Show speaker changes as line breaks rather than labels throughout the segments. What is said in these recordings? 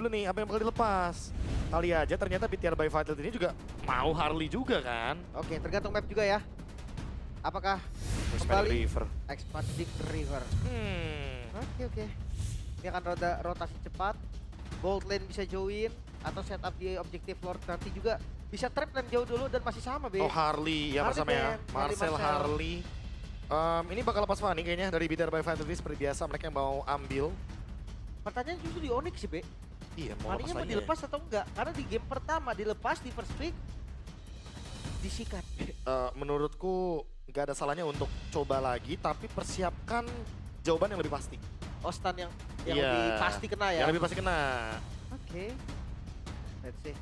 dulu nih, apa yang bakal dilepas. Kali aja ternyata BTR by Vitality ini juga mau Harley juga kan.
Oke, tergantung map juga ya. Apakah
Expanding
kembali
River.
Expanding River? Oke. Ini akan rotasi cepat. Gold lane bisa join atau setup di objektif Lord nanti juga bisa trap dan jauh dulu dan masih sama, Be.
Oh Harley ya
Harley
bersama ya.
Ben,
Marcel Harley. Ini bakal lepas Fanny kayaknya dari BTR by Vitality seperti biasa mereka yang mau ambil.
Pertanyaan justru di Onyx sih, Be.
Iya mau
Fanny-nya
lepas
mau
lagi
dilepas atau enggak? Karena di game pertama dilepas di first pick disikat.
Menurutku nggak ada salahnya untuk coba lagi tapi persiapkan jawaban yang lebih pasti.
Ostan yang
Iya,
lebih pasti kena ya.
Yang lebih pasti kena.
Oke. Let's see.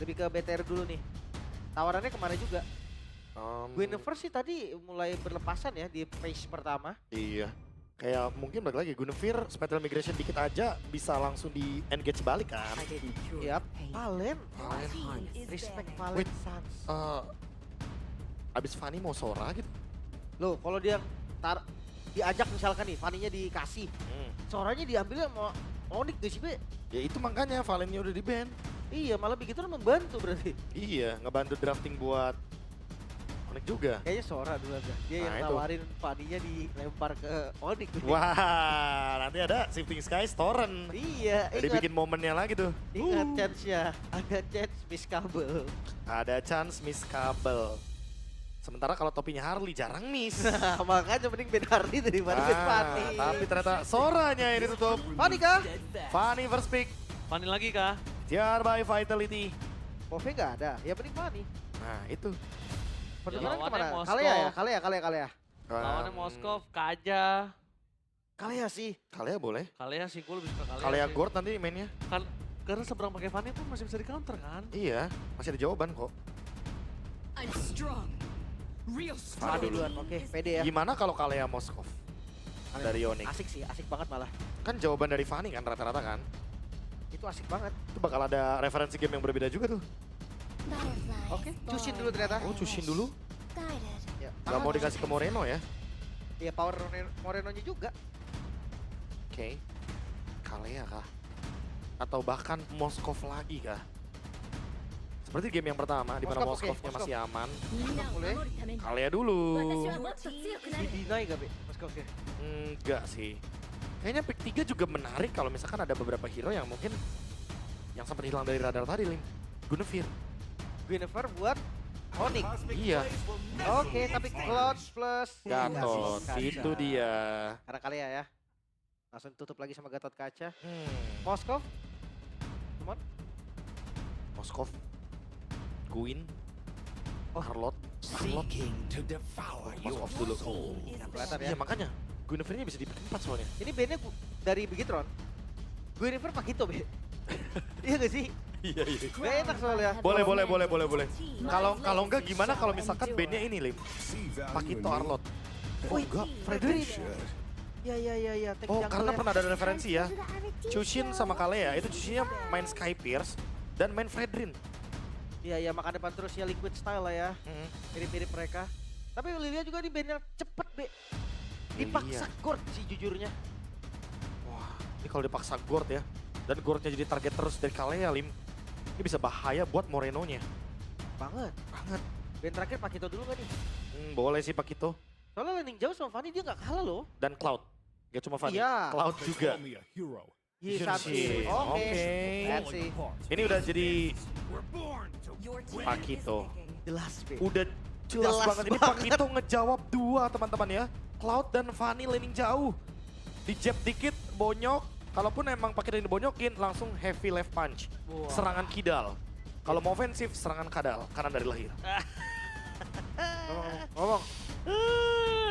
Lebih ke BTR dulu nih. Tawarannya kemana juga? Guinevere sih tadi mulai berlepasan ya di phase pertama.
Iya. Kayak mungkin balik lagi Guinevere spatial migration dikit aja bisa langsung di engage balik kan.
Yap. Valen.
Valen.
Respect Valen
Wait.
Sans.
Abis Fanny mau Sora gitu.
Loh, kalau dia diajak misalkan nih, Fanny-nya dikasih. Soranya diambilnya mau Onyx gak sih, Be?
Ya itu makanya Valennya udah di ban.
Iya, malah begitu membantu berarti.
Iya, ngebantu drafting buat Onyx juga.
Kayaknya Sora dulu aja. Dia yang
Nah, itu.
nawarin Fanny-nya dilempar ke Onyx.
Wah, nanti ada Shifting Skies Torrent.
Iya,
Jadi bikin momennya lagi tuh.
ingat chance-nya. Ada chance miss kabel.
Ada chance miss kabel. Sementara kalau topinya Harley jarang miss.
Nah, makanya mending Ben Hardy daripada Ben Fanny.
Tapi ternyata Soranya yang ditutup.
Fanny kah?
Fanny first pick.
Fanny lagi kah?
TR by Vitality.
Pove nggak ada, ya mending Fanny.
Nah itu.
Pertukaran
lawannya
kemana?
Moskov.
Kalea ya, Kalea.
Lawannya Moskov, Kaja.
Kalea sih.
Kalea boleh.
Kalea sih, gue lebih suka Kalea
Kalea
sih.
Gord nanti mainnya.
Karena seberang pakai Fanny pun masih bisa di counter kan?
Iya, masih ada jawaban kok.
I'm strong. Real strong.
Fanny duluan, oke, pede ya.
Gimana kalau Kalea Moskov dari Onyx?
Asik sih, asik banget malah.
Kan jawaban dari Fanny kan rata-rata kan.
Itu asik banget.
Itu bakal ada referensi game yang berbeda juga tuh.
Oke, Cushin dulu ternyata.
Oh Cushin dulu.
Ya,
Gak mau dikasih ke Moreno ya.
Iya, power Moreno-nya juga.
Oke. Kalea kah? Atau bahkan Moskov lagi kah? Seperti game yang pertama, di mana
Moskov, oke,
Moskovnya
Moskov.
masih aman.
Boleh.
Kalea dulu.
Di-deny gak, Be? Moskov ya?
Enggak sih. Kayaknya pick 3 juga menarik kalau misalkan ada beberapa hero yang mungkin yang sempat hilang dari radar tadi, Lim. Guinevere.
Guinevere buat Onyx.
Iya.
Oke, tapi Cloud plus
Gatot,
Kaca.
itu dia.
Karena Kalea ya. Langsung tutup lagi sama Gatot Kaca.
Hmm.
Moskov. Come on.
Moskov. Guin.
Oh.
Charlotte.
Seeking to devour your
Moskov dulu.
soul.
Kelihatan ya.
Iya makanya. Guinevere-nya bisa di pick 4 soalnya.
Ini bandnya dari Begitron. Guinevere Pakito, Be. Iya gak sih?
Iya, iya.
Gak enak soalnya.
Boleh. Kalau enggak gimana kalau misalkan bandnya ini, Lim. Pakito Arlot. Oh enggak, Frederick.
Iya.
Oh karena pernah ada referensi ya. Chushin sama Kalea, itu Chushinnya main Sky Pierce dan main Fredrin.
Iya, makan depan terus ya Liquid Style lah ya.
Hmm.
Mirip-mirip mereka. Tapi Lilia juga di bandnya cepet, Be. Dipaksa Gord sih jujurnya.
Wah, ini kalau dipaksa Gord ya. Dan Gordnya jadi target terus dari Kalea, Lim. Ini bisa bahaya buat Moreno-nya.
Banget.
Banget.
Band terakhir Pakito dulu gak nih?
Boleh sih Pakito.
Soalnya landing jauh sama Fanny dia gak kalah loh.
Dan Cloud. Gak cuma Fanny.
Iya.
Cloud juga.
Iya,
Shin.
Oke.
Oke.
Let's see.
Ini udah jadi Pakito.
Jelas, Be.
Udah jelas
Jelas
banget. Ini
banget.
Pakito ngejawab dua teman-teman ya. Cloud dan Fanny landing jauh. Di jab dikit, bonyok. Kalaupun emang Pakito ini bonyokin, langsung heavy left punch.
Wah.
Serangan kidal. Kalau mau ofensif, serangan kadal. Kanan dari lahir.
Ngomong.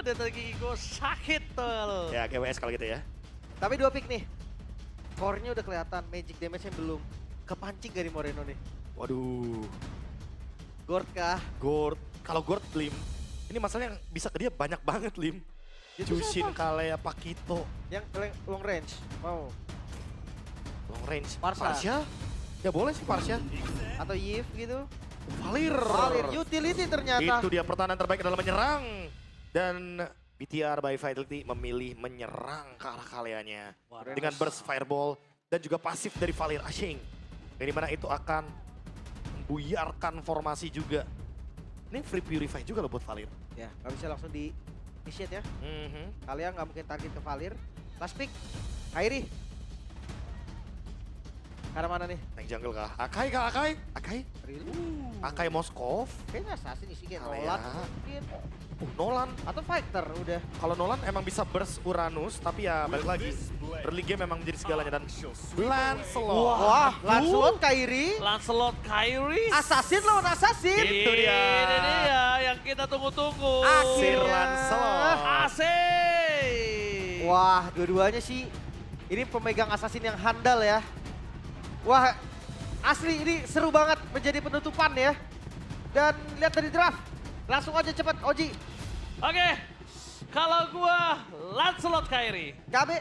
Dan tadi gue sakit tuh.
Ya, GWS kalau gitu ya.
Tapi 2 pick nih. Core-nya udah kelihatan, magic damage-nya belum. Kepancing dari Moreno nih.
Waduh.
Gord kah?
Gord. Kalau Gord, Lim. Ini masalah yang bisa ke dia banyak banget, Lim.
Itu
Chushin,
siapa?
Kalea, Pakito.
Yang long range. Wow.
Long range.
Parsha.
Ya boleh sih Parsha.
Atau Yves gitu.
Valir.
Valir, utility ternyata.
Itu dia pertahanan terbaik adalah menyerang. Dan BTR by Vitality memilih menyerang ke arah Kaleanya. Dengan burst fireball dan juga pasif dari Valir Ashing. Yang dimana itu akan membuyarkan formasi juga. Ini free purify juga loh buat Valir.
Ya, nggak bisa langsung di initiate ya. Kalian nggak mungkin target ke Valir. Last pick, Kairi. Ke arah mana nih?
Tank jungle kah? Akai kah Akai? Akai?
Really?
Akai Moskov?
Kayaknya assassin isi kayak
Kali
Nolan
ya.
mungkin.
Nolan.
Atau fighter udah.
Kalau Nolan emang bisa burst Uranus, tapi ya balik lagi. Early game memang menjadi segalanya dan Lancelot.
Wah, Lancelot Kairi.
Lancelot Kyrie.
Assassin lawan assassin.
Itu dia.
Ini dia yang kita tunggu-tunggu.
Sir
Akhirnya.
Lancelot.
Asik.
Wah, dua-duanya sih ini pemegang assassin yang handal ya. Wah, asli ini seru banget menjadi penutupan ya. Dan lihat dari draft. Langsung aja cepat Oji.
Oke. Kalau gua Lancelot Kyrie.
Gabe.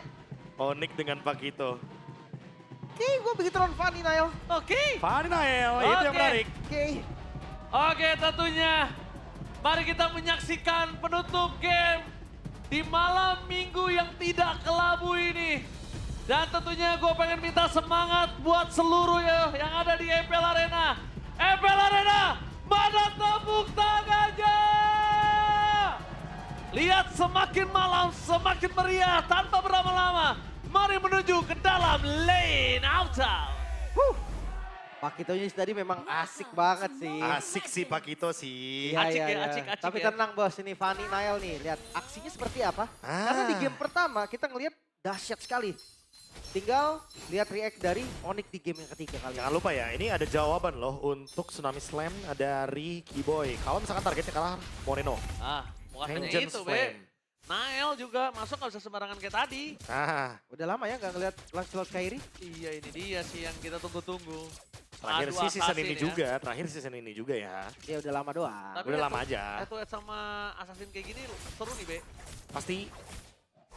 Onyx dengan Pakito.
Oke, gue begitu Ron Fanny, Nail.
Oke.
Fanny Nael, itu yang
Oke.
menarik.
Oke.
Oke, tentunya mari kita menyaksikan penutup game di malam minggu yang tidak kelabu ini. Dan tentunya gue pengen minta semangat buat seluruh ya yang ada di EPL Arena. EPL Arena, mana tepuk tangannya? Lihat semakin malam, semakin meriah tanpa berlama-lama. Mari menuju ke dalam lane outside.
Pakitonya tadi memang asik banget sih.
Asik sih Pakito sih.
Acik ya, acik
Tapi
ya.
tenang bos, ini Fanny Nail nih. Lihat aksinya seperti apa.
Ah.
Karena di game pertama kita ngelihat dahsyat sekali. Tinggal lihat react dari Onyx di game yang ketiga kali.
Jangan lupa ya, ini ada jawaban loh untuk Tsunami Slam dari Keyboy. Kalau misalkan targetnya kalah Moreno.
Ah, bukan hanya
Vengeance
itu,
Flame.
Be. Nael juga masuk nggak bisa sembarangan kayak tadi.
Ah,
Udah lama ya nggak ngeliat Lancelot Kairi.
Iya, ini dia sih yang kita tunggu-tunggu.
terakhir
Adu
sih season
assassin
ini
ya.
juga, terakhir season ini juga ya.
Ya udah lama doang.
Tapi
Udah lama aja.
Head sama assassin kayak gini seru nih, Be.
Pasti.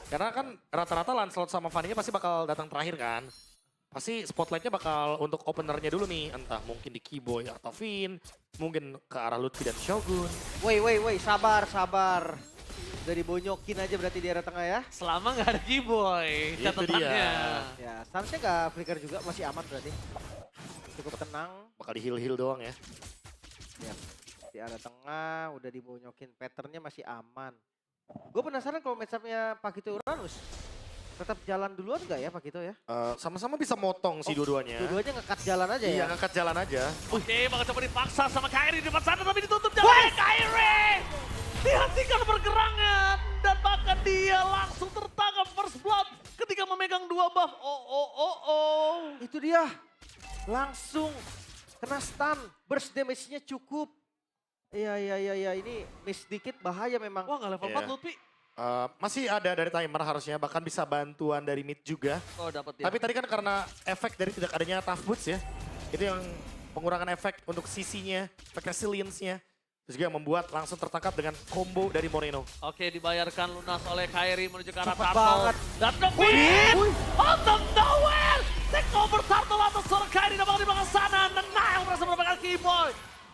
Karena kan rata-rata Lancelot sama Fanny-nya pasti bakal datang terakhir kan. Pasti spotlightnya bakal untuk openernya dulu nih. Entah mungkin di Keyboy atau Vin. Mungkin ke arah Lutfi dan Shogun.
Woi, sabar. Udah dibonyokin aja berarti di area tengah ya.
Selama nggak ada Keyboy,
Itu
catatannya.
dia.
Ya, seharusnya nggak flicker juga, masih aman berarti. Cukup tenang.
Bakal di heal-heal doang ya.
Ya, di area tengah udah dibonyokin, patternnya masih aman. Gue penasaran kalau match-up-nya Pakito Uranus. Tetap jalan duluan nggak ya Pakito ya?
Sama-sama bisa motong sih dua-duanya.
Dua-duanya ngekat jalan aja
Iya,
ya?
ngangkat jalan aja.
Oke, bakal coba dipaksa sama Kyrie di depan sana, tapi ditutup jalan Kyrie. Dihentikan pergerangan dan bahkan dia langsung tertangkap first blood ketika memegang dua buff. Oh.
Itu dia. Langsung kena stun, burst damage-nya cukup. Iya, ini miss dikit bahaya memang.
Wah, nggak level
Iya.
4 Lutfi.
Masih ada dari timer harusnya, bahkan bisa bantuan dari mid juga.
Oh, dapat dia.
Tapi tadi kan karena efek dari tidak adanya tough boots ya. Itu yang pengurangan efek untuk sisinya, efek resilience-nya. Terus juga membuat langsung tertangkap dengan combo dari Moreno.
Oke, dibayarkan lunas oleh Kyrie menuju ke arah
Cepet
Turtle.
banget.
Dan the win! Out of nowhere! Take over Turtle atas seorang Kyrie nampaknya di belakang sana. Dan Nael berhasil mendapatkan Keyboy.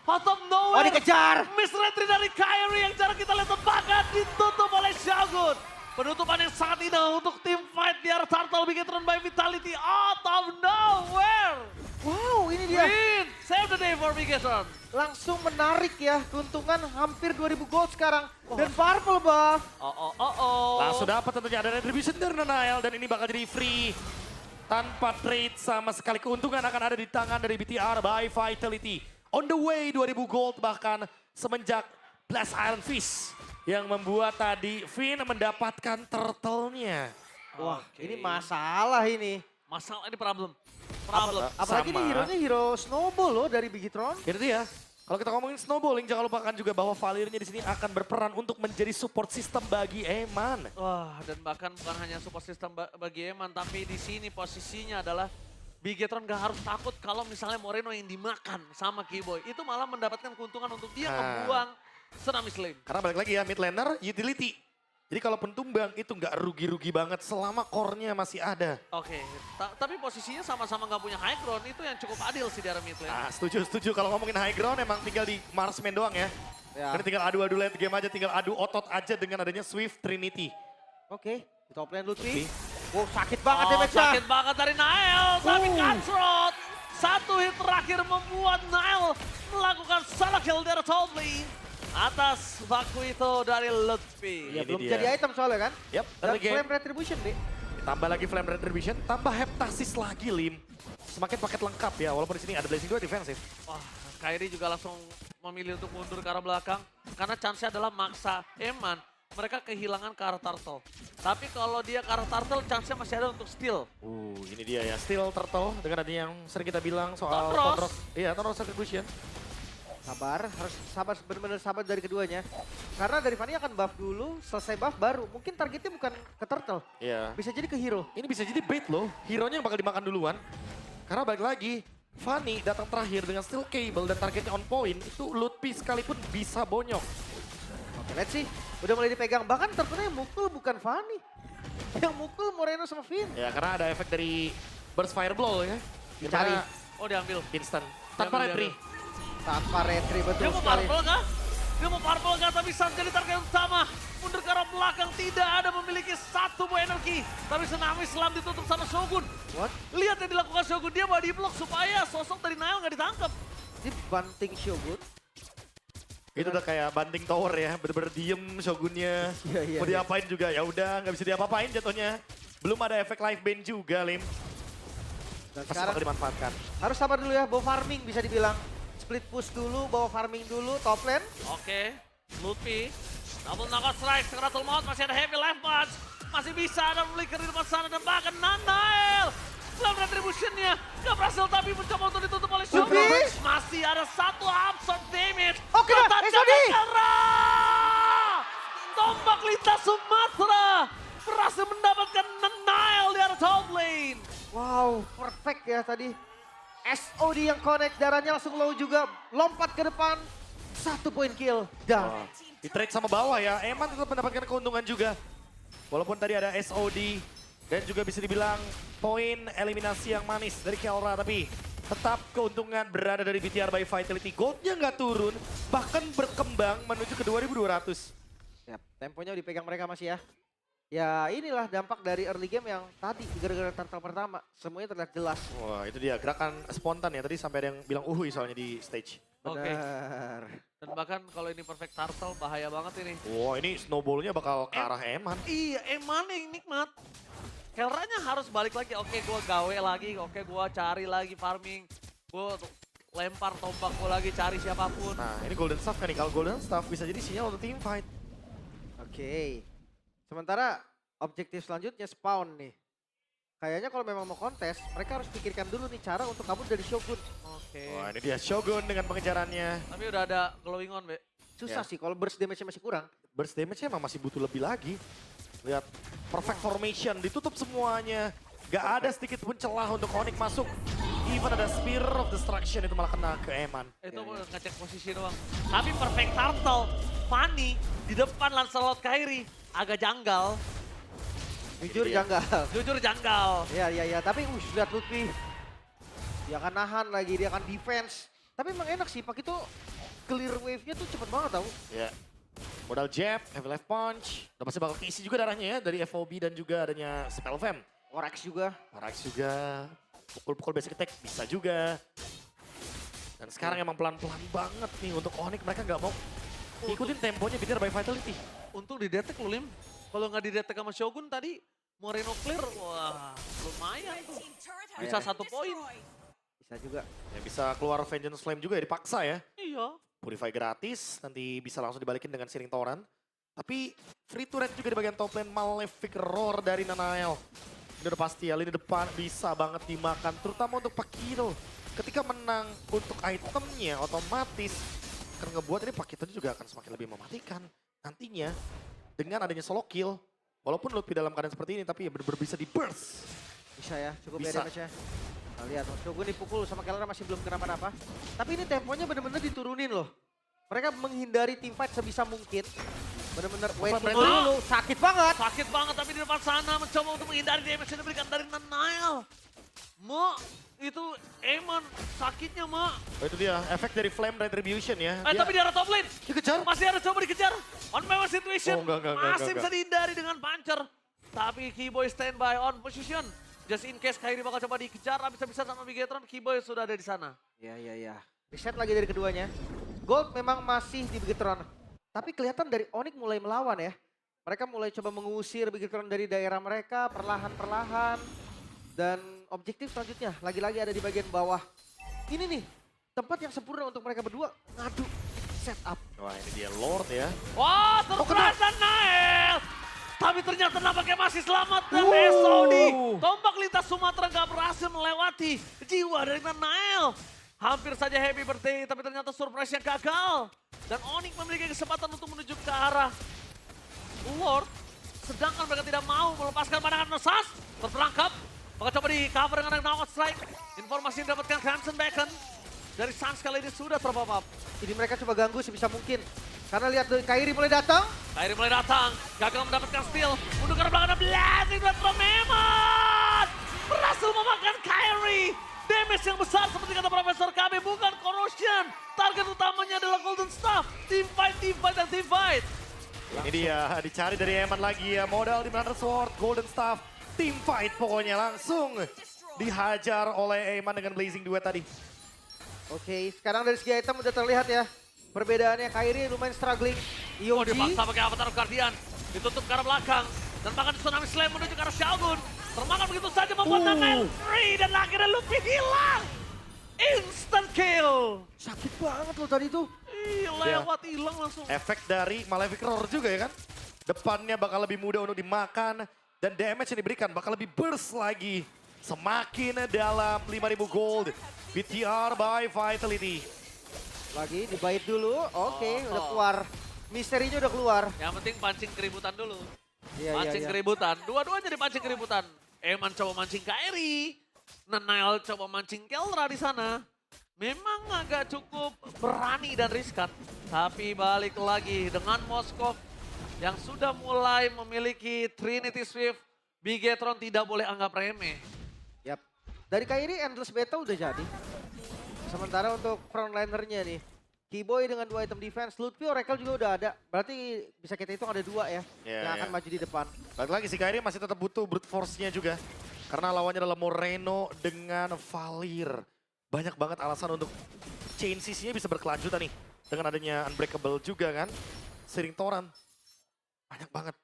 Out of nowhere!
Oh, dikejar!
Miss retry dari Kyrie yang jarang kita lihat banget ditutup oleh Shogun. Penutupan yang sangat indah untuk tim fight di arah Turtle Bigetron by Vitality out of nowhere.
Wow, ini dia.
Win! Save the day for Bigetron.
Langsung menarik ya, keuntungan hampir 2000 gold sekarang. Dan purple buff.
Oh.
Langsung dapat tentunya ada retribution dari Nanael dan ini bakal jadi free. Tanpa trade sama sekali, keuntungan akan ada di tangan dari BTR by Vitality. On the way 2000 gold bahkan semenjak Blast Iron Fist. Yang membuat tadi Vin mendapatkan turtle-nya.
Wah,
Oke.
ini masalah ini.
Masalah ini problem.
Apalagi
Sama.
ini hero-nya hero Snowball loh dari Bigetron.
Itu dia. Kalau kita ngomongin snowballing, jangan lupakan juga bahwa Valirnya di sini akan berperan untuk menjadi support system bagi Eman.
Wah, dan bahkan bukan hanya support system bagi Eman, tapi di sini posisinya adalah Bigetron gak harus takut kalau misalnya Moreno yang dimakan sama Keyboy. Itu malah mendapatkan keuntungan untuk dia ngebuang Tsunami Slam.
Karena balik lagi ya, mid laner utility. Jadi kalaupun tumbang itu nggak rugi-rugi banget selama core-nya masih ada.
Oke, tapi posisinya sama-sama gak punya high ground, itu yang cukup adil sih di area mid lane.
Nah, setuju. Kalau ngomongin high ground emang tinggal di marksman doang ya.
Ya.
Ini tinggal adu-adu late game aja, tinggal adu otot aja dengan adanya Swift Trinity.
Oke, di top lane Lutfi. Wow, sakit banget
Oh,
damage-nya.
sakit banget dari Nael, tapi Cutthroat. Satu hit terakhir membuat Nael melakukan salah kill dari top lane. Atas baku itu dari Lutfi.
Ya,
Ini
belum
dia.
jadi item soalnya kan.
Yap,
Dan
early game.
Flame Retribution, Bi.
Tambah lagi Flame Retribution, tambah Heptasis lagi, Lim. Semakin paket lengkap ya, walaupun di sini ada Blazing 2 defensif.
Wah, Kairi juga langsung memilih untuk mundur ke arah belakang. Karena chance-nya adalah maksa Eman. Mereka kehilangan ke arah Turtle. Tapi kalau dia ke arah Turtle, chance-nya masih ada untuk steal.
Ini dia ya, Steel Turtle dengan ada yang sering kita bilang soal
Tonros.
Tonros. Iya, Tonros Retribution.
Sabar, harus sabar, benar-benar sabar dari keduanya. Karena dari Fanny akan buff dulu, selesai buff baru. Mungkin targetnya bukan ke Turtle,
Iya.
bisa jadi ke hero.
Ini bisa jadi bait loh, hero-nya yang bakal dimakan duluan. Karena balik lagi, Fanny datang terakhir dengan Steel Cable dan targetnya on point, itu Lutfi sekalipun bisa bonyok.
Oke, let's see. Udah mulai dipegang, bahkan Turtle yang mukul bukan Fanny. Yang mukul Moreno sama Finn.
Ya, karena ada efek dari Burst Fireball ya.
Dicari.
Dimana
Oh, diambil.
instant, tanpa
Diambil,
retry.
diambil.
Tanpa retry, betul
Dia mau
sekali.
purple kah? Dia mau purple kah? Tapi Sam jadi target utama. Mundur ke arah belakang, tidak ada memiliki satu buah energi. Tapi Tsunami Slam ditutup sama Shogun.
What?
Lihat yang dilakukan Shogun, dia body block supaya sosok dari Nail nggak ditangkap.
Ini banting Shogun.
Itu udah kayak banting tower ya, bener-bener diem Shogunnya.
Iya, iya,
Mau
iya.
diapain juga, ya udah nggak bisa diapa-apain jatuhnya. Belum ada efek life band juga, Lim.
Dan
Pasti
sekarang
bakal dimanfaatkan.
harus sabar dulu ya, bawa farming bisa dibilang. Split push dulu, bawa farming dulu, top lane.
Oke, Lutfi. Double knockout strike, Skratul Maut masih ada heavy life punch. Masih bisa ada flicker di depan sana dan bahkan Nanael. Flame Retribution-nya gak berhasil tapi mencoba untuk ditutup oleh Shogun.
Lutfi.
Masih ada satu absorb damage.
Oke,
Pertahanan
SOD.
Kara. Tombak lintas Sumatera berhasil mendapatkan Nanael di arah top lane.
Wow, perfect ya tadi. SOD yang connect, darahnya langsung low juga. Lompat ke depan, 1 point kill. Dan
Di trade sama bawah ya, Eman tetap mendapatkan keuntungan juga. Walaupun tadi ada SOD dan juga bisa dibilang poin eliminasi yang manis dari Kelra, tapi tetap keuntungan berada dari BTR by Vitality. Goldnya nggak turun, bahkan berkembang menuju ke 2200.
ya, temponya dipegang mereka masih ya. Ya inilah dampak dari early game yang tadi gara-gara turtle pertama. Semuanya terlihat jelas.
Wah itu dia, gerakan spontan ya. Tadi sampai ada yang bilang uhui soalnya di stage.
Oke.
Benar.
Dan bahkan kalau ini perfect turtle bahaya banget ini.
Wah ini snowballnya bakal ke arah Eman.
Iya, Eman yang nikmat. Kelranya harus balik lagi. Oke, gue gawe lagi. Oke, gue cari lagi farming. Gue lempar tombak gue lagi cari siapapun.
Nah ini Golden Staff kan nih, kalau Golden Staff bisa jadi sinyal untuk team fight.
Oke. Sementara objektif selanjutnya spawn nih. Kayaknya kalau memang mau kontes, mereka harus pikirkan dulu nih cara untuk kabur dari Shogun.
Oke.
Wah ini dia Shogun dengan pengejarannya.
Tapi udah ada glowing on, Be.
Susah
Ya.
sih kalau burst damage-nya masih kurang.
Burst damage-nya emang masih butuh lebih lagi. Lihat, perfect formation, ditutup semuanya. Gak ada sedikit pun celah untuk Onyx masuk. Even ada Spear of Destruction itu malah kena ke Eman.
Itu gue ngecek posisi doang. Tapi perfect turtle, Fanny di depan Lancelot Kairi agak janggal.
Jujur
dia.
janggal.
Jujur janggal.
Ya. Tapi lihat Lutfi. Dia akan nahan lagi, dia akan defense. Tapi emang enak sih, Pak itu clear wave-nya tuh cepet banget tau.
Ya. Modal jab, heavy left punch. Udah pasti bakal keisi juga darahnya ya dari FOB dan juga adanya Spell Fam.
Orex juga.
Parax juga. Pukul-pukul basic attack bisa juga. Dan sekarang emang pelan-pelan banget nih untuk Onyx. Mereka nggak mau ikutin temponya BTR by Vitality.
Untung didetek lu, Lim. Kalau nggak didetek sama Shogun tadi, Moreno clear, wah lumayan tuh. Bisa 1 poin.
Bisa juga.
Ya bisa keluar Vengeance Flame juga ya, dipaksa ya.
Iya.
Purify gratis, nanti bisa langsung dibalikin dengan Searing Torrent. Tapi free to red juga di bagian top lane, Malefic Roar dari Nanael. Ini udah pasti ya, lini depan bisa banget dimakan, terutama untuk Pakito. Ketika menang untuk itemnya, otomatis akan ngebuat ini Pakito juga akan semakin lebih mematikan. Nantinya, dengan adanya solo kill, walaupun Lutfi dalam keadaan seperti ini, tapi ya bener-bener bisa di burst.
Bisa ya, cukup ya
Bisa.
damage-nya. Nah, lihat, Shogun dipukul sama Kelra masih belum kenapa-napa. Tapi ini temponya bener-bener diturunin loh. Mereka menghindari team fight sebisa mungkin. Bener-bener waiting
berarti-
dulu, sakit banget.
Sakit banget tapi di depan sana mencoba untuk menghindari damage yang diberikan dari Nanael. Ma, itu Eman sakitnya, Ma.
Oh, itu dia, efek dari Flame Retribution ya. Dia
Tapi di arah top lane.
dikejar.
Masih ada coba dikejar. On power situation.
Oh, enggak,
Masih bisa dihindari dengan puncher. Tapi Keyboy standby on position. Just in case Kairi bakal coba dikejar, bisa-bisa sama Bigetron, Keyboy sudah ada di sana.
Ya. Reset lagi dari keduanya. Gold memang masih di Bigetron. Tapi kelihatan dari Onyx mulai melawan ya. Mereka mulai coba mengusir Bigetron dari daerah mereka perlahan-perlahan. Dan objektif selanjutnya lagi-lagi ada di bagian bawah. Ini nih tempat yang sempurna untuk mereka berdua ngadu setup.
Wah ini dia Lord ya.
Wah, terperasa Nael. Tapi ternyata nampaknya masih selamat dan SOD. Tombak lintas Sumatera gak berhasil melewati jiwa dari Nael. Hampir saja happy birthday, tapi ternyata surprise-nya gagal. Dan Onyx memiliki kesempatan untuk menuju ke arah Lord. Sedangkan mereka tidak mau melepaskan pandangan Nesas. Terperangkap. Maka coba di cover dengan knockout strike. Informasi yang didapatkan Crimson Beacon dari Suns kali ini sudah terpop up.
Ini mereka coba ganggu sebisa mungkin. Karena lihat dari Kairi mulai datang.
Kairi mulai datang, gagal mendapatkan steal. Mundur ke belakang ada Blazing dan Memon. Berhasil memakan Kairi. Damage yang besar seperti kata Profesor KB, bukan corrosion. Target utamanya adalah Golden Staff. Team fight, dan team fight.
Ini dia dicari dari Eman lagi ya. Modal di Thunder Sword, Golden Staff. Team fight pokoknya langsung dihajar oleh Eman dengan Blazing Duet tadi.
Oke, sekarang dari segi item udah terlihat ya. Perbedaannya Kairi lumayan struggling.
Oh,
Yoji,
dipaksa pakai Avatar of Guardian. Ditutup ke arah belakang. Dan bahkan Tsunami Slam menuju ke arah Shogun. Termakan begitu saja membuat Nael free. Dan akhirnya Luffy hilang. Instant kill.
sakit banget loh tadi tuh.
Lewat hilang langsung.
Efek dari Malefic Roar juga ya kan. Depannya bakal lebih mudah untuk dimakan. Dan damage yang diberikan bakal lebih burst lagi. Semakin dalam 5.000 gold. BTR by Vitality.
Lagi dibait dulu. Oke, udah keluar. Misterinya udah keluar.
Yang penting pancing keributan dulu.
Iya,
Mancing keributan. Dua-duanya dipancing keributan. Eman coba mancing Kairi. Nael coba mancing Keldra di sana. Memang agak cukup berani dan riskan. Tapi balik lagi dengan Moskov yang sudah mulai memiliki Trinity Swift. Bigetron tidak boleh anggap remeh.
Yap. Dari Kairi Endless Battle udah jadi. Sementara untuk frontlinernya nih. Keyboy dengan 2 item defense. Lutfi Oracle juga udah ada. Berarti bisa kita hitung ada 2 ya. Yang akan maju di depan.
Balik lagi si Kairi masih tetap butuh brute force-nya juga. Karena lawannya adalah Moreno dengan Valir. Banyak banget alasan untuk chain CC-nya bisa berkelanjutan nih. Dengan adanya Unbreakable juga kan. Searing Torrent. Banyak banget.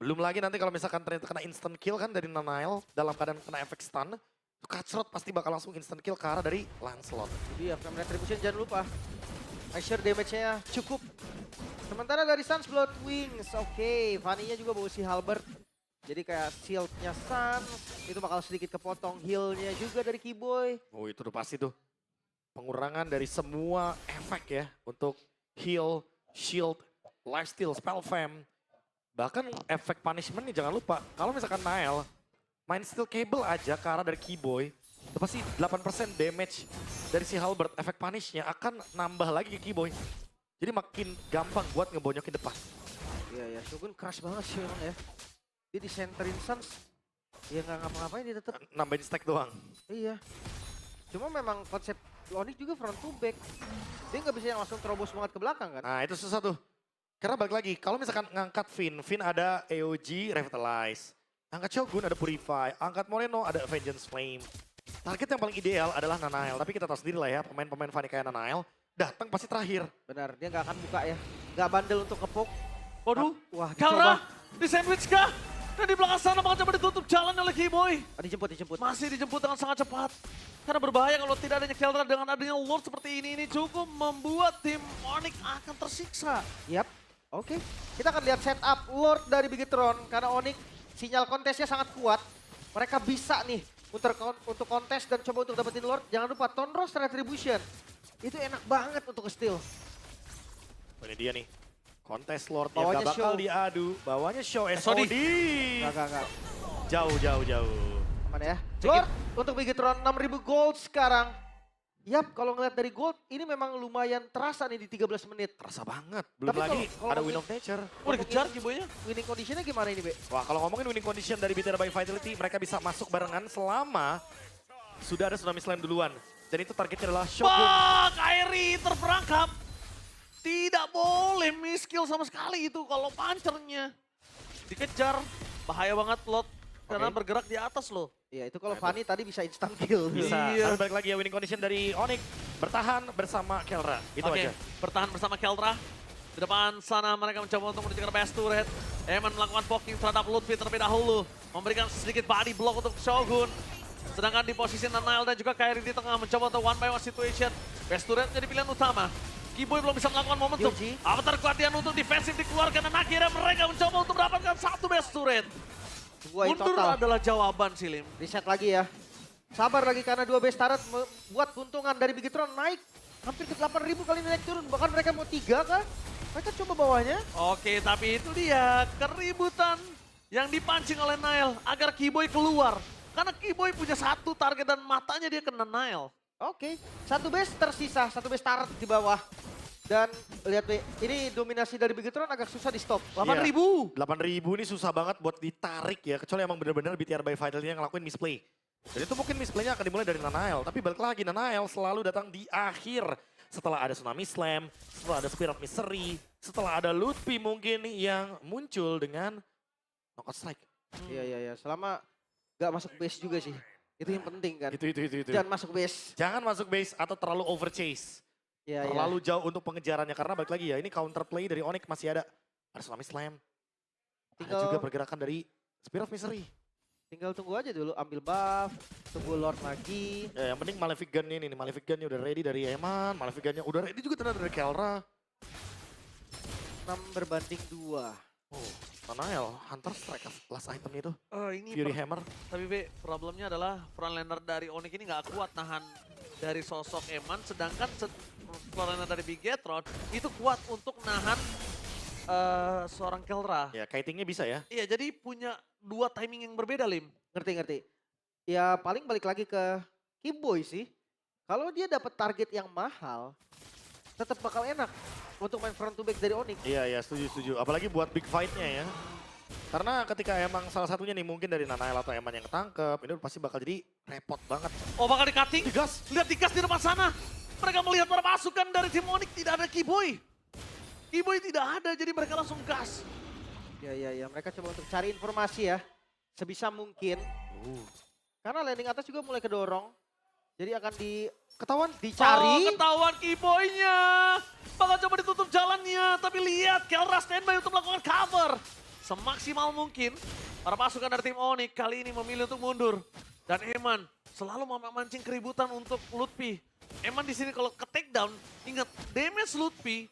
Belum lagi nanti kalau misalkan ternyata kena instant kill kan dari Nael. Dalam keadaan kena efek stun. Cutthroat pasti bakal langsung instant kill ke arah dari Lancelot.
Jadi ya, Flame Retribution jangan lupa. Assure damage-nya cukup. Sementara dari Suns Blood Wings. Oke, Fanny-nya juga bawa si Halberd. Jadi kayak shield-nya Suns. Itu bakal sedikit kepotong. Heal-nya juga dari Keyboy.
Oh itu udah pasti tuh. Pengurangan dari semua efek ya. Untuk heal, shield, lifesteal, spell fam. Bahkan efek punishment nih jangan lupa. Kalau misalkan Nael main steel cable aja ke arah dari Keyboy. Itu pasti 8% damage dari si Halberd. Efek punish-nya akan nambah lagi ke Keyboy. Jadi makin gampang buat ngebonyokin depan.
Iya ya, Shogun crush banget sih emang ya. Dia di centerin Suns. Ya nggak ngapa-ngapain dia tetep.
Nambahin stack doang.
Iya. Cuma memang konsep Onyx juga front to back. Dia nggak bisa langsung terobos banget ke belakang kan.
Nah itu susah tuh. Karena balik lagi, kalau misalkan ngangkat Finn ada AOG, Revitalize. Angkat Shogun ada Purify, angkat Moreno ada Vengeance Flame. Target yang paling ideal adalah Nanael, tapi kita tahu sendiri lah ya, pemain-pemain Fanny kayak Nanael datang pasti terakhir.
Benar, dia nggak akan buka ya. Nggak bandel untuk ngepok.
Waduh,
Wah,
Keldra
dicoba.
di sandwich kah? Dan di belakang sana bakal coba ditutup jalan oleh Keyboy.
Dijemput.
Masih dijemput dengan sangat cepat. Karena berbahaya kalau tidak adanya Keldra dengan adanya Lord seperti ini cukup membuat tim Onyx akan tersiksa.
Yap, oke. Kita akan lihat setup Lord dari Bigetron. Karena Onyx sinyal kontesnya sangat kuat. Mereka bisa nih untuk kontes dan coba untuk dapetin Lord. Jangan lupa Tonros Retribution. Itu enak banget untuk steal.
Ini dia nih, kontes Lord
Bawahnya
yang gak bakal
show.
diadu. Bawahnya show
SOD.
SOD.
Enggak.
Jauh.
Aman ya. Lord untuk Bigetron 6.000 gold sekarang. Yap, kalau ngeliat dari gold, ini memang lumayan terasa nih di 13 menit.
Terasa banget. Belum
Tapi
lagi
kalau
ada
ngomongin-
Win of Nature.
Oh dikejar Keyboy-nya.
Winning conditionnya gimana ini, Be?
Wah kalau ngomongin winning condition dari BTR by Vitality, mereka bisa masuk barengan selama sudah ada Tsunami Slam duluan. Dan itu targetnya adalah Shogun.
Wah, Kairi terperangkap. Tidak boleh miskill sama sekali itu kalau pancernya. Dikejar. Bahaya banget Lord. Karena
Oke.
bergerak di atas loh.
Iya itu kalau Fanny tadi bisa instant kill.
Bisa.
Iya.
Tapi balik lagi ya winning condition dari Onyx. Bertahan bersama Kelra. Itu
Oke,
aja.
bertahan bersama Keltra. Di depan sana mereka mencoba untuk menuju ke best turret. Eman melakukan poking terhadap Lutfi terlebih dahulu. Memberikan sedikit body block untuk Shogun. Sedangkan di posisi Nanail dan juga Kairi di tengah mencoba untuk one by one situation. Best turret menjadi pilihan utama. Kiboy belum bisa melakukan momentum.
Yuji.
Avatar kekuatan untuk defensif dikeluarkan dan akhirnya mereka mencoba untuk mendapatkan satu best turret.
Gua
Mundur
total.
adalah jawaban Silim.
Reset lagi ya. Sabar lagi karena 2 base turret buat keuntungan dari Bigetron naik. Hampir ke 8.000 kali naik turun. Bahkan mereka mau 3 kah? Mereka coba bawahnya.
Oke, tapi itu dia keributan yang dipancing oleh Nail agar Kiboy keluar. Karena Kiboy punya satu target dan matanya dia kena Nail.
Oke, satu base tersisa, satu base turret di bawah. Dan lihat Be, ini dominasi dari Bigetron agak susah di stop.
8.000.
8.000 ini susah banget buat ditarik ya. Kecuali emang bener-bener BTR by Vitality yang ngelakuin misplay. Dan itu mungkin misplaynya akan dimulai dari Nanail. Tapi balik lagi Nanail selalu datang di akhir. Setelah ada Tsunami Slam, setelah ada Spirit of Misery, setelah ada Lutfi mungkin yang muncul dengan knockout strike.
Iya. Selama gak masuk base juga sih. Itu yang penting kan.
Itu.
Jangan masuk base.
Jangan masuk base atau terlalu over chase.
Iya.
Terlalu jauh untuk pengejarannya. Karena balik lagi ya, ini counter play dari Onyx masih ada. Ada Tsunami Slam. Ada
Tinggal-
juga pergerakan dari Spirit of Misery.
Tinggal tunggu aja dulu, ambil buff, tunggu Lord lagi.
Ya, yang penting Malefic Gun ini nih. Malefic Gun-nya udah ready dari Eman. Malefic Gun-nya udah ready juga ternyata dari Kelra.
6/2.
Oh, Nanail, Hunter Strike last item itu.
Ini
Fury Hammer.
Tapi B, problemnya adalah frontlaner dari Onyx ini nggak kuat nahan dari sosok Eman. Sedangkan frontlaner dari Bigetron itu kuat untuk nahan seorang Kelra.
Ya, kitingnya bisa ya.
Iya, jadi punya dua timing yang berbeda, Lim.
Ngerti. Ya paling balik lagi ke Kiboy sih. Kalau dia dapat target yang mahal, tetap bakal enak untuk main front to back dari Onyx.
Iya, setuju. Apalagi buat big fight-nya ya. Karena ketika emang salah satunya nih mungkin dari Nanail atau Eman yang ketangkep, ini pasti bakal jadi repot banget.
Oh, bakal di-cutting.
Digas.
Lihat digas di depan sana. Mereka melihat para pasukan dari tim Onyx tidak ada Kiboy. Kiboy tidak ada, jadi mereka langsung gas.
Ya. Mereka coba untuk cari informasi ya. Sebisa mungkin. Karena landing atas juga mulai kedorong. Jadi akan dicari.
Oh, ketahuan Kiboy-nya. Bakal coba ditutup jalannya. Tapi lihat, Kelra standby untuk melakukan cover. Semaksimal mungkin, para pasukan dari tim Onyx kali ini memilih untuk mundur. Dan Eman selalu memancing keributan untuk Lutfi. Eman di sini kalau ke take down, ingat damage Lutfi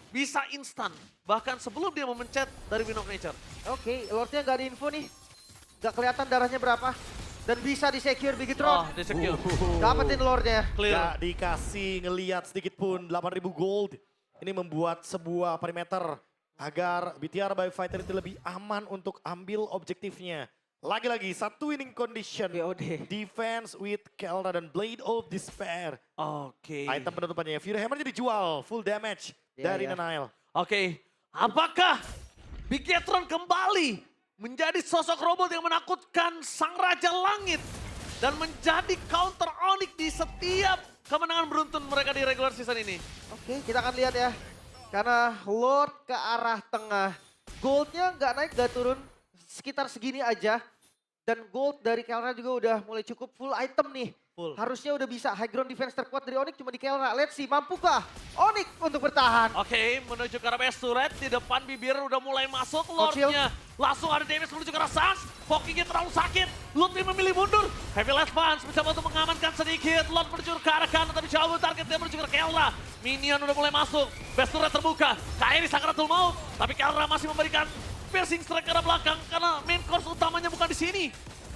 bisa instan. Bahkan sebelum dia memencet dari Wind of Nature.
Oke, Lordnya nggak ada info nih. Nggak kelihatan darahnya berapa. Dan bisa di-secure
Oh,
Bigetron.
dia secure.
Dapetin Lordnya.
Clear.
Gak dikasih ngeliat sedikit pun 8.000 gold. Ini membuat sebuah perimeter agar BTR by Vitality lebih aman untuk ambil objektifnya. Lagi-lagi satu winning condition.
GOD.
Defense with Kelra dan Blade of Despair.
Oke.
Item penutupannya Fury Hammer jadi jual full damage
Iya,
dari
iya.
Nanail.
Oke, apakah Bigetron kembali menjadi sosok robot yang menakutkan Sang Raja Langit dan menjadi counter Onyx di setiap kemenangan beruntun mereka di regular season ini?
Oke, kita akan lihat ya. Karena Lord ke arah tengah. Goldnya nggak naik, nggak turun. Sekitar segini aja. Dan gold dari Kelra juga udah mulai cukup full item nih.
Full.
Harusnya udah bisa. High ground defense terkuat dari Onyx cuma di Kelra. Let's see, mampukah Onyx untuk bertahan?
Oke, menuju ke arah best turret. Di depan bibir udah mulai masuk
On shield.
Lordnya. Langsung ada damage menuju ke arah Sans. Pokingnya terlalu sakit. Lutfi memilih mundur. Heavy Last Punch mencoba untuk mengamankan sedikit. Lord menuju ke arah kanan tapi jauh targetnya menuju ke arah Kelra. Minion udah mulai masuk. Best turret terbuka. Kairi Sakratul Maut. Tapi Kelra masih memberikan piercing strike ke arah belakang. Karena main course utamanya bukan di sini.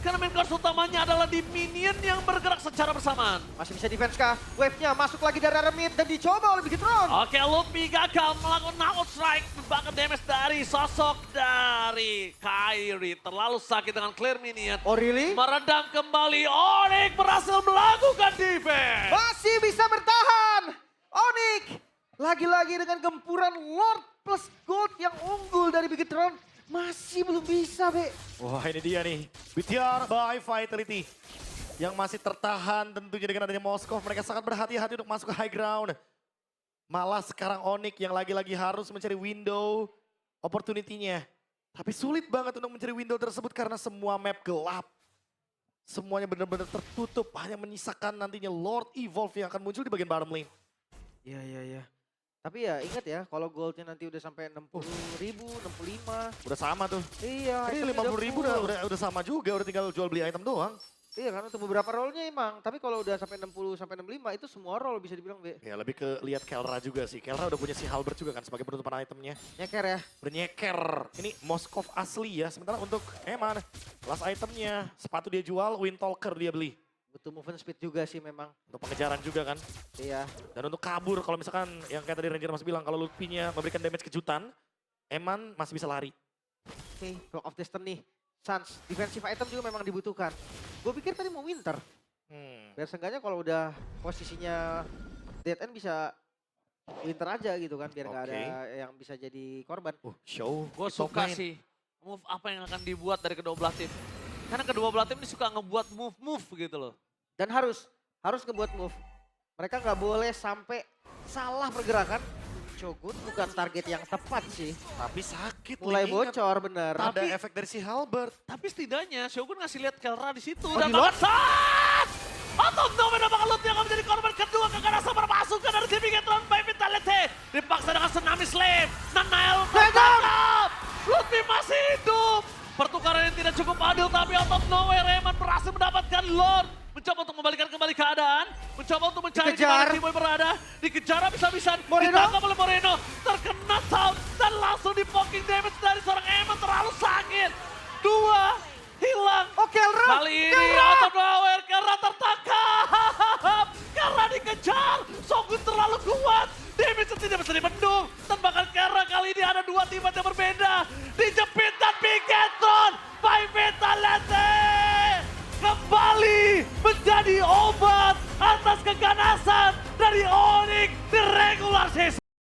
Karena main course utamanya adalah di minion yang bergerak secara bersamaan.
Masih bisa defense kah? Wave-nya masuk lagi dari arah mid dan dicoba oleh Bigetron.
Oke, Lutfi gagal melakukan knockout strike. Bahkan damage dari sosok dari Kairi. Terlalu sakit dengan clear minion.
Oh really?
Meredam kembali. Onyx berhasil melakukan defense.
Masih bisa bertahan. Onyx lagi-lagi dengan gempuran Lord plus Gold yang unggul dari Bigetron. Masih belum bisa, Be.
Wah ini dia nih, BTR by Vitality. Yang masih tertahan tentunya dengan adanya Moskov. Mereka sangat berhati-hati untuk masuk ke high ground. Malah sekarang Onyx yang lagi-lagi harus mencari window opportunity-nya. Tapi sulit banget untuk mencari window tersebut karena semua map gelap. Semuanya benar-benar tertutup, hanya menyisakan nantinya Lord Evolve yang akan muncul di bagian bottom lane.
Iya. Tapi ya ingat ya, kalau goldnya nanti udah sampai 60.000, 65.
Udah sama tuh.
Iya,
Ini
itemnya
50.000
full.
udah sama juga, udah tinggal jual beli item doang.
Iya kan, untuk beberapa role-nya emang. Tapi kalau udah sampai 60, sampai 65 itu semua role bisa dibilang, Be.
Ya lebih ke lihat Kelra juga sih. Kelra udah punya si Halberd juga kan sebagai penutupan itemnya.
Nyeker ya.
Udah nyeker. Ini Moskov asli ya. Sementara untuk Eman, last itemnya sepatu dia jual, Windtalker dia beli.
Butuh movement speed juga sih memang.
Untuk pengejaran juga kan.
Iya.
Dan untuk kabur kalau misalkan yang kayak tadi Ranger Mas bilang, kalau Lutfi-nya memberikan damage kejutan, Eman masih bisa lari.
Oke, Clock of Destiny. Sans, defensive item juga memang dibutuhkan. Gue pikir tadi mau Winter. Biar seenggaknya kalau udah posisinya Dead End bisa Winter aja gitu kan. Biar nggak ada yang bisa jadi korban.
Show.
Gue
top
suka
lane.
sih move apa yang akan dibuat dari kedua belah tim. Karena kedua belah tim ini suka ngebuat move-move gitu loh.
Dan harus ngebuat move. Mereka nggak boleh sampai salah pergerakan. Shogun bukan target yang tepat sih.
Tapi sakit.
Mulai
Link. Ingat,
bocor bener.
Ada
Tapi-
efek dari si Halberd.
Tapi setidaknya Shogun ngasih lihat Kelra di situ.
Oh,
Dan
di lot?
saat atau Nomen apakah Lutfi akan menjadi korban kedua kekerasan berpasukan dari tim Bigetron by Vitality. Dipaksa dengan Tsunami Slam. Nanael tertangkap. Lutfi masih hidup. Pertukaran yang tidak cukup adil tapi out of nowhere Eman berhasil mendapatkan Lord. Mencoba untuk membalikan kembali keadaan. Mencoba untuk mencari di
Dikejar.
mana Timoy berada. Dikejar habis-habisan.
Moreno.
Ditangkap oleh Moreno. Terkena sound. Dan langsung di poking damage dari seorang Eman terlalu sakit. Dua hilang.
Oh, Kelra!
Kali ini out of nowhere. Kelra tertangkap. Kelra dikejar. Shogun terlalu kuat. Damage tidak bisa dibendung. Dan bahkan Kelra kali ini ada dua tim yang berbeda. Dijepit dan Bigetron by Vitality. Kembali menjadi obat atas keganasan dari Onyx di regular season.